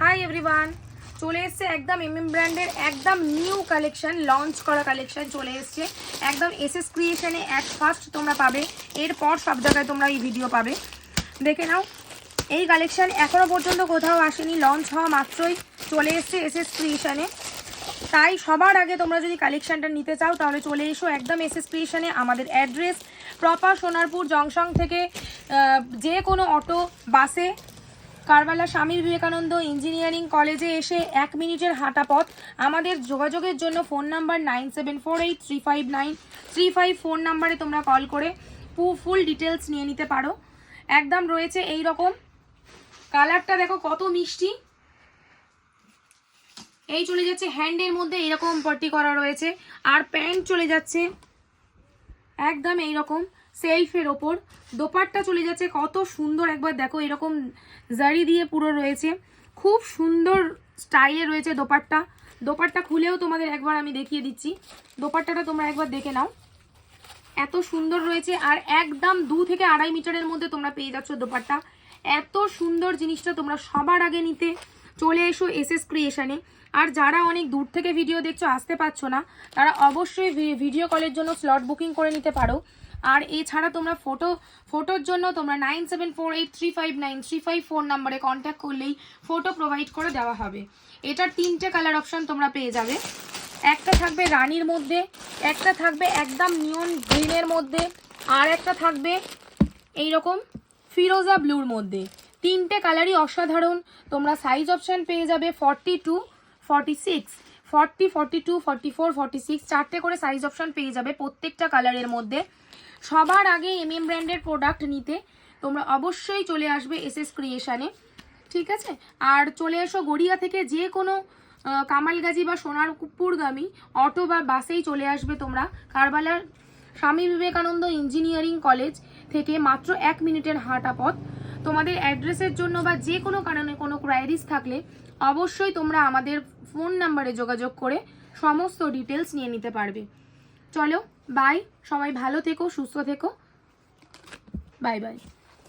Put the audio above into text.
Hi everyone, চলে এসছে একদম এমএম ব্র্যান্ডের একদম নিউ কালেকশন, লঞ্চ করা কালেকশন চলে এসছে একদম এসএস ক্রিয়েশনে। অ্যাট ফার্স্ট তোমরা পাবে, এরপর সব জায়গায় তোমরা এই ভিডিও পাবে। দেখে নাও, এই কালেকশন এখনও পর্যন্ত কোথাও আসেনি, লঞ্চ হওয়া মাত্রই চলে এসছে এসএস ক্রিয়েশনে। তাই সবার আগে তোমরা যদি কালেকশানটা নিতে চাও তাহলে চলে এসো একদম এসএস ক্রিয়েশনে। আমাদের অ্যাড্রেস প্রপার সোনারপুর জংশন থেকে যে কোনো অটো বাসে কারবালা স্বামী বিবেকানন্দ ইঞ্জিনিয়ারিং কলেজে এসে 1 মিনিটের হাঁটা পথ। আমাদের যোগাযোগের জন্য ফোন নাম্বার 9748359354 ফোন নাম্বারে তোমরা কল করে ফুল ডিটেলস নিয়ে নিতে পারো। একদম রয়েছে এই রকম, কালারটা দেখো কত মিষ্টি। এই চলে যাচ্ছে হ্যান্ডের মধ্যে এরকম পট্টি করা রয়েছে, আর প্যান্ট চলে যাচ্ছে একদম এইরকম সেলফের ওপর। দোপাট্টা চলে যাচ্ছে কত সুন্দর, একবার দেখো এরকম জারি দিয়ে পুরো রয়েছে, খুব সুন্দর স্টাইলে রয়েছে দোপাট্টা। দোপাট্টা খুলেও তোমাদের একবার আমি দেখিয়ে দিচ্ছি, দোপাট্টাটা তোমরা একবার দেখে নাও, এত সুন্দর রয়েছে। আর একদম 2 থেকে 2.5 মিটারের মধ্যে তোমরা পেয়ে যাচ্ছ দোপাট্টা। এত সুন্দর জিনিসটা তোমরা সবার আগে নিতে চলে এসো এসএস ক্রিয়েশনে। আর যারা অনেক দূর থেকে ভিডিও দেখছো, আসতে পারছো না, তারা অবশ্যই ভিডিও কলের জন্য স্লট বুকিং করে নিতে পারো। আর এছাড়া তোমরা ফটোর জন্য তোমরা 9748359354 ফোন নাম্বারে কন্ট্যাক্ট করলেই ফটো প্রোভাইড করে দেওয়া হবে। এটার 3টে কালার অপশান তোমরা পেয়ে যাবে, একটা থাকবে রানির মধ্যে, একটা থাকবে একদম নিয়ন গ্রিনের মধ্যে, আর একটা থাকবে এইরকম ফিরোজা ব্লুর মধ্যে। 3টে কালারই অসাধারণ। তোমরা সাইজ অপশান পেয়ে যাবে 42, 46, 40, 42, 44, 46, 4টে করে সাইজ অপশান পেয়ে যাবে প্রত্যেকটা কালারের মধ্যে। সবার আগে এমএম ব্র্যান্ডের প্রোডাক্ট নিতে তোমরা অবশ্যই চলে আসবে এসএস ক্রিয়েশনে, ঠিক আছে? আর চলে এসো গড়িয়া থেকে যে কোনো কামালগাজী বা সোনারপুরগামী অটো বা বাসেই চলে আসবে তোমরা কারবালার স্বামী বিবেকানন্দ ইঞ্জিনিয়ারিং কলেজ থেকে মাত্র 1 মিনিটের হাঁটা পথ। তোমাদের অ্যাড্রেসের জন্য বা যে কোনো কারণে কোনো কোয়ারিজ থাকলে অবশ্যই তোমরা আমাদের ফোন নাম্বারে যোগাযোগ করে সমস্ত ডিটেলস নিয়ে নিতে পারবে। চলো বাই, সবাই ভালো থেকো, সুস্থ থেকো, বাই বাই।